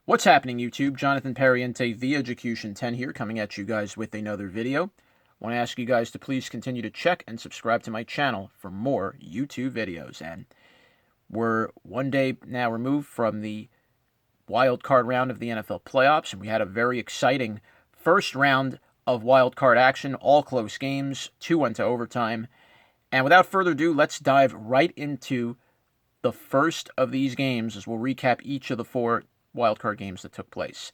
What's happening, YouTube? Jonathan Pariente, The Education 10 here, coming at you guys with another video. I want to ask you guys to please continue to check and subscribe to my channel for more YouTube videos. And we're one day now removed from the wild card round of the NFL playoffs, and we had a very exciting first round of wild card action, all close games, 2 went to overtime. And without further ado, let's dive right into the first of these games as we'll recap each of the 4 wildcard games that took place.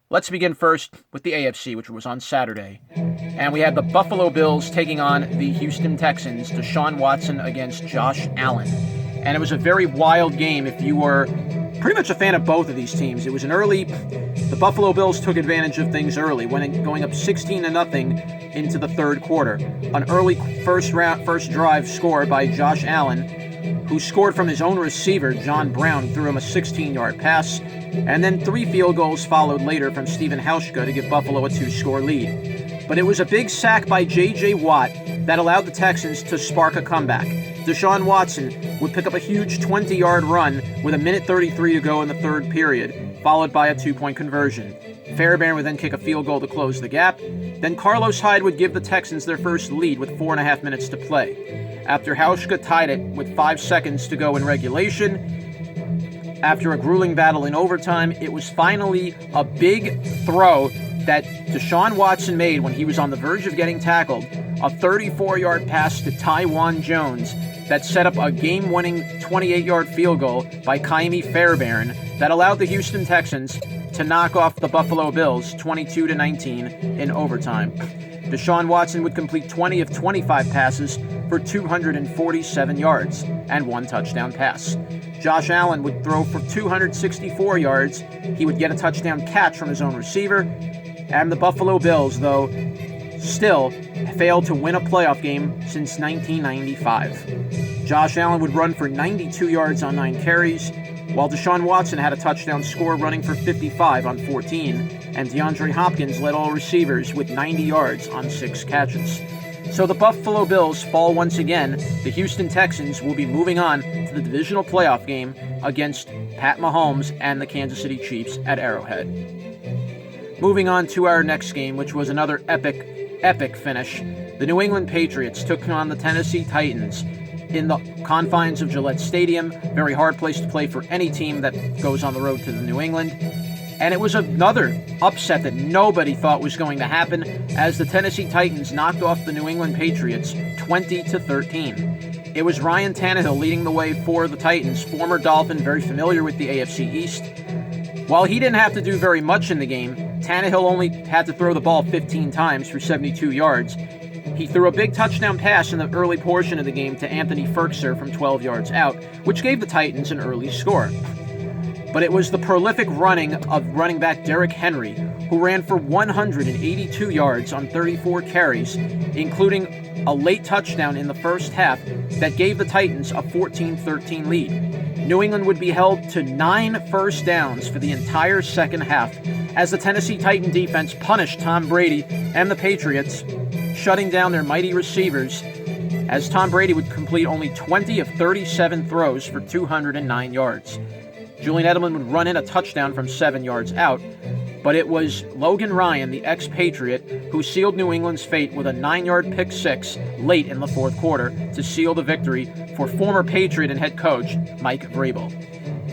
Let's begin first with the AFC, which was on Saturday. And we had the Buffalo Bills taking on the Houston Texans, Deshaun Watson against Josh Allen. And it was a very wild game if you were pretty much a fan of both of these teams. It was the Buffalo Bills took advantage of things early, going up 16-0 into the third quarter. An early first drive score by Josh Allen, who scored from his own receiver, John Brown, threw him a 16-yard pass, and then 3 field goals followed later from Stephen Hauschka to give Buffalo a 2-score lead. But it was a big sack by J.J. Watt that allowed the Texans to spark a comeback. Deshaun Watson would pick up a huge 20-yard run with 1:33 to go in the third period, followed by a 2-point conversion. Fairbairn would then kick a field goal to close the gap. Then Carlos Hyde would give the Texans their first lead with 4.5 minutes to play. After Hauschka tied it with 5 seconds to go in regulation, after a grueling battle in overtime, it was finally a big throw that Deshaun Watson made when he was on the verge of getting tackled, a 34-yard pass to Taiwan Jones that set up a game-winning 28-yard field goal by Kaimi Fairbairn that allowed the Houston Texans to knock off the Buffalo Bills 22-19 in overtime. Deshaun Watson would complete 20 of 25 passes for 247 yards and 1 touchdown pass. Josh Allen would throw for 264 yards. He would get a touchdown catch from his own receiver. And the Buffalo Bills, though, still failed to win a playoff game since 1995. Josh Allen would run for 92 yards on 9 carries, while Deshaun Watson had a touchdown score running for 55 on 14, and DeAndre Hopkins led all receivers with 90 yards on 6 catches. So the Buffalo Bills fall once again. The Houston Texans will be moving on to the divisional playoff game against Pat Mahomes and the Kansas City Chiefs at Arrowhead. Moving on to our next game, which was another epic finish. The New England Patriots took on the Tennessee Titans in the confines of Gillette Stadium. Very hard place to play for any team that goes on the road to the New England. And it was another upset that nobody thought was going to happen, as the Tennessee Titans knocked off the New England Patriots 20-13. It was Ryan Tannehill leading the way for the Titans, former Dolphin, very familiar with the AFC East. While he didn't have to do very much in the game, Tannehill only had to throw the ball 15 times for 72 yards. He threw a big touchdown pass in the early portion of the game to Anthony Firkser from 12 yards out, which gave the Titans an early score. But it was the prolific running of running back Derrick Henry, who ran for 182 yards on 34 carries, including a late touchdown in the first half that gave the Titans a 14-13 lead. New England would be held to 9 first downs for the entire second half as the Tennessee Titan defense punished Tom Brady and the Patriots, shutting down their mighty receivers, as Tom Brady would complete only 20 of 37 throws for 209 yards. Julian Edelman would run in a touchdown from 7 yards out, but it was Logan Ryan, the ex-Patriot, who sealed New England's fate with a 9-yard pick six late in the fourth quarter to seal the victory for former Patriot and head coach Mike Vrabel.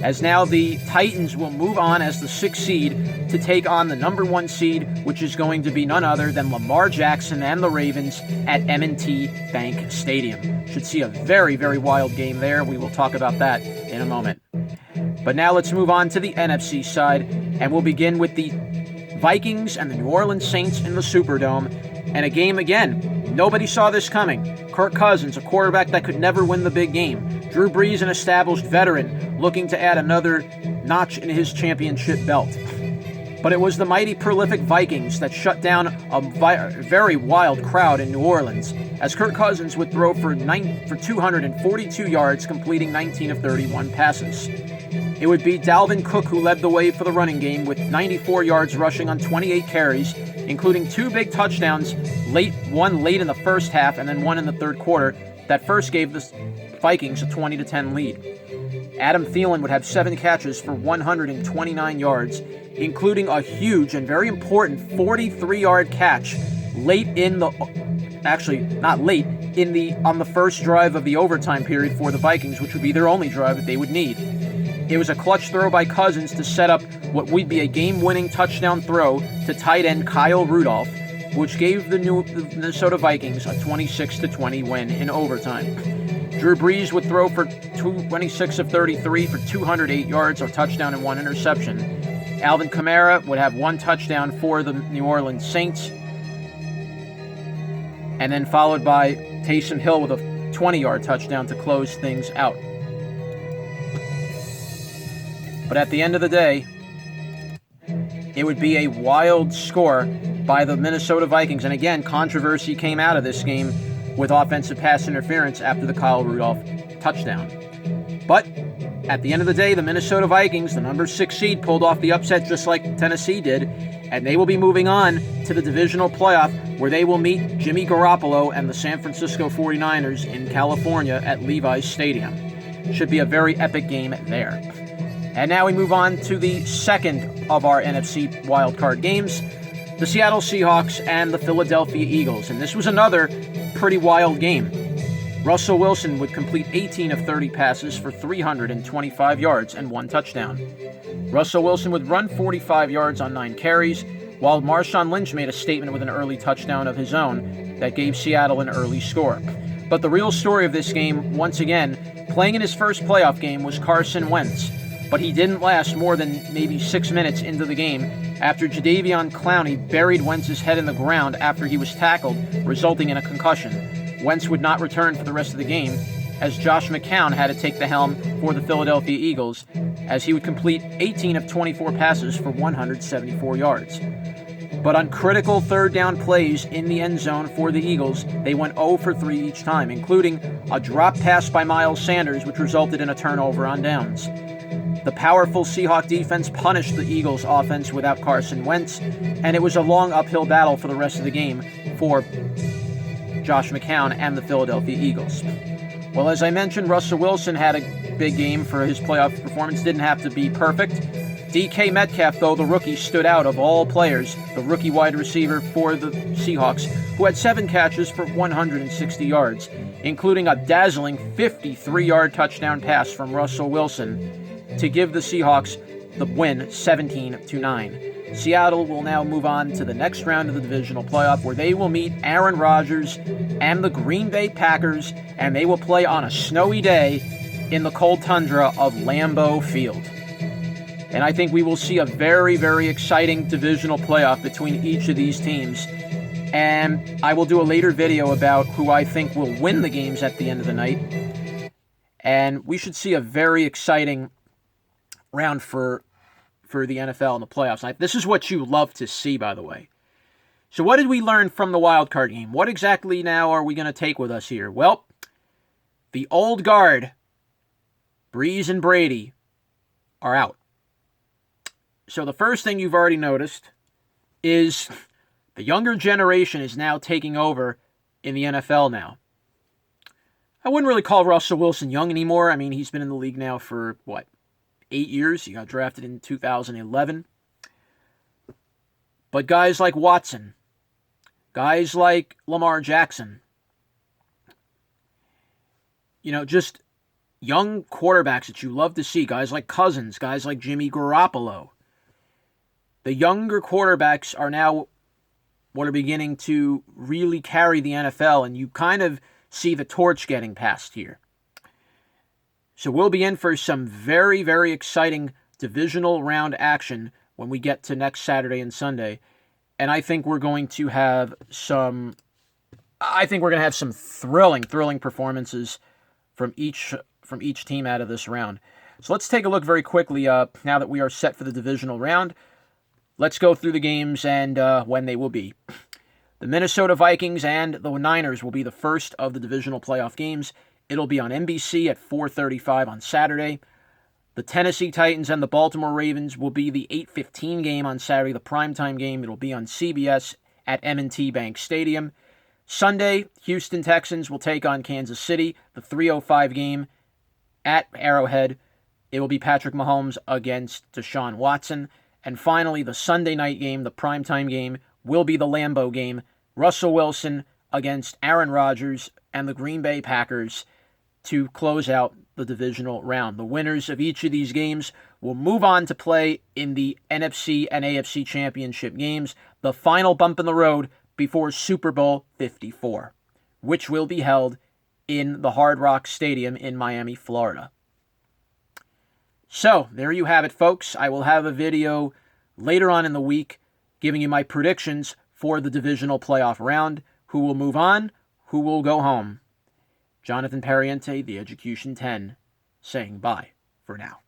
As now the Titans will move on as the 6th seed to take on the number 1 seed, which is going to be none other than Lamar Jackson and the Ravens at M&T Bank Stadium. Should see a very, very wild game there. We will talk about that in a moment. But now let's move on to the NFC side, and we'll begin with the Vikings and the New Orleans Saints in the Superdome. And a game, again, nobody saw this coming. Kirk Cousins, a quarterback that could never win the big game. Drew Brees, an established veteran, looking to add another notch in his championship belt. But it was the mighty prolific Vikings that shut down a very wild crowd in New Orleans, as Kirk Cousins would throw for 242 yards, completing 19 of 31 passes. It would be Dalvin Cook who led the way for the running game with 94 yards rushing on 28 carries, including 2 big touchdowns, one late in the first half and then one in the third quarter, that first gave the Vikings a 20-10 lead. Adam Thielen would have 7 catches for 129 yards, including a huge and very important 43-yard catch late in the, actually not late, on the first drive of the overtime period for the Vikings, which would be their only drive that they would need. It was a clutch throw by Cousins to set up what would be a game-winning touchdown throw to tight end Kyle Rudolph, which gave the Minnesota Vikings a 26-20 win in overtime. Drew Brees would throw for 26 of 33 for 208 yards, a touchdown and 1 interception. Alvin Kamara would have 1 touchdown for the New Orleans Saints, and then followed by Taysom Hill with a 20-yard touchdown to close things out. But at the end of the day, it would be a wild score by the Minnesota Vikings. And again, controversy came out of this game with offensive pass interference after the Kyle Rudolph touchdown. But at the end of the day, the Minnesota Vikings, the number 6 seed, pulled off the upset just like Tennessee did, and they will be moving on to the divisional playoff where they will meet Jimmy Garoppolo and the San Francisco 49ers in California at Levi's Stadium. Should be a very epic game there. And now we move on to the second of our NFC wildcard games, the Seattle Seahawks and the Philadelphia Eagles. And this was another pretty wild game. Russell Wilson would complete 18 of 30 passes for 325 yards and 1 touchdown. Russell Wilson would run 45 yards on 9 carries, while Marshawn Lynch made a statement with an early touchdown of his own that gave Seattle an early score. But the real story of this game, once again, playing in his first playoff game, was Carson Wentz. But he didn't last more than maybe 6 minutes into the game after Jadeveon Clowney buried Wentz's head in the ground after he was tackled, resulting in a concussion. Wentz would not return for the rest of the game, as Josh McCown had to take the helm for the Philadelphia Eagles, as he would complete 18 of 24 passes for 174 yards. But on critical third down plays in the end zone for the Eagles, they went 0 for 3 each time, including a drop pass by Miles Sanders, which resulted in a turnover on downs. The powerful Seahawk defense punished the Eagles' offense without Carson Wentz, and it was a long uphill battle for the rest of the game for Josh McCown and the Philadelphia Eagles. Well, as I mentioned, Russell Wilson had a big game for his playoff performance. Didn't have to be perfect. DK Metcalf, though, the rookie, stood out of all players, the rookie wide receiver for the Seahawks, who had 7 catches for 160 yards, including a dazzling 53-yard touchdown pass from Russell Wilson to give the Seahawks the win 17-9. Seattle will now move on to the next round of the divisional playoff where they will meet Aaron Rodgers and the Green Bay Packers, and they will play on a snowy day in the cold tundra of Lambeau Field. And I think we will see a very, very exciting divisional playoff between each of these teams. And I will do a later video about who I think will win the games at the end of the night. And we should see a very exciting round for the NFL in the playoffs. This is what you love to see, by the way. So what did we learn from the wild card game? What exactly now are we going to take with us here? Well, the old guard, Brees and Brady, are out. So the first thing you've already noticed is the younger generation is now taking over in the NFL now. I wouldn't really call Russell Wilson young anymore. I mean, he's been in the league now for, 8 years. He got drafted in 2011. But guys like Watson, guys like Lamar Jackson, just young quarterbacks that you love to see, guys like Cousins, guys like Jimmy Garoppolo. The younger quarterbacks are now what are beginning to really carry the NFL, and you kind of see the torch getting passed here. So we'll be in for some very, very exciting divisional round action when we get to next Saturday and Sunday. And I think we're going to have some thrilling performances from each team out of this round. So let's take a look very quickly now that we are set for the divisional round. Let's go through the games and when they will be. The Minnesota Vikings and the Niners will be the first of the divisional playoff games. It'll be on NBC at 4:35 on Saturday. The Tennessee Titans and the Baltimore Ravens will be the 8:15 game on Saturday, the primetime game. It'll be on CBS at M&T Bank Stadium. Sunday, Houston Texans will take on Kansas City, the 3:05 game at Arrowhead. it will be Patrick Mahomes against Deshaun Watson. And finally, the Sunday night game, the primetime game, will be the Lambeau game. Russell Wilson against Aaron Rodgers and the Green Bay Packers to close out the divisional round. The winners of each of these games will move on to play in the NFC and AFC championship games, the final bump in the road before Super Bowl 54, which will be held in the Hard Rock Stadium in Miami, Florida. So, there you have it, folks. I will have a video later on in the week giving you my predictions for the divisional playoff round, who will move on, who will go home. Jonathan Pariente, The Education 10, saying bye for now.